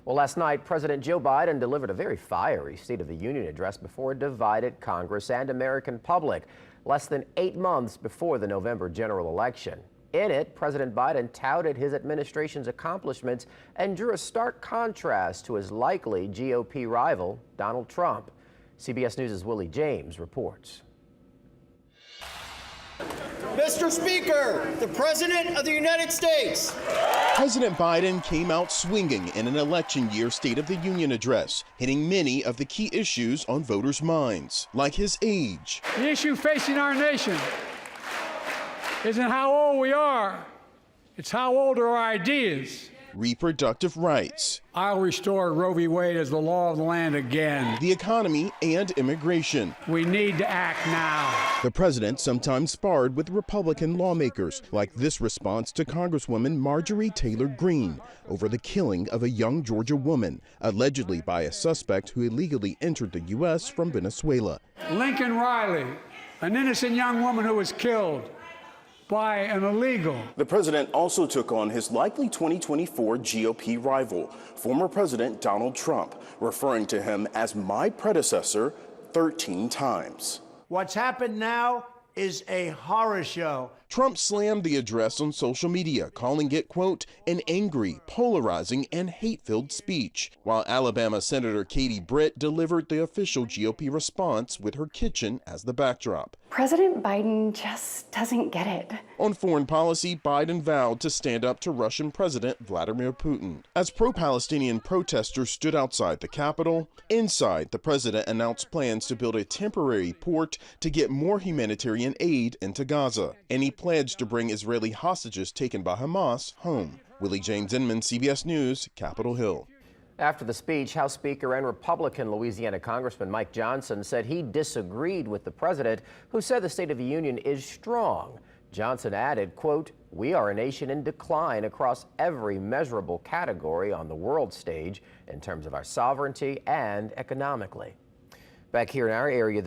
Well, last night, President Joe Biden delivered a very fiery State of the Union address before a divided Congress and American public, less than 8 months before the November general election. In it, President Biden touted his administration's accomplishments and drew a stark contrast to his likely GOP rival, Donald Trump. CBS News' Willie James reports. Mr. Speaker, the President of the United States. President Biden came out swinging in an election year State of the Union address, hitting many of the key issues on voters' minds, like his age. The issue facing our nation isn't how old we are, it's how old are our ideas. Reproductive rights. I'll restore Roe v. Wade as the law of the land again. The economy and immigration. We need to act now. The president sometimes sparred with Republican lawmakers, like this response to Congresswoman Marjorie Taylor Greene over the killing of a young Georgia woman, allegedly by a suspect who illegally entered the U.S. from Venezuela. Lincoln Riley, an innocent young woman who was killed by an illegal. The president also took on his likely 2024 GOP rival, former President Donald Trump, referring to him as my predecessor 13 times. What's happened now is a horror show. Trump slammed the address on social media, calling it, quote, an angry, polarizing, and hate-filled speech, while Alabama Senator Katie Britt delivered the official GOP response with her kitchen as the backdrop. President Biden just doesn't get it. On foreign policy, Biden vowed to stand up to Russian President Vladimir Putin. As pro-Palestinian protesters stood outside the Capitol, inside, the president announced plans to build a temporary port to get more humanitarian aid into Gaza, and he pledged to bring Israeli hostages taken by Hamas home. Willie James Inman, CBS News, Capitol Hill. After the speech, House Speaker and Republican Louisiana Congressman Mike Johnson said he disagreed with the president, who said the State of the Union is strong. Johnson added, quote, we are a nation in decline across every measurable category on the world stage in terms of our sovereignty and economically. Back here in our area,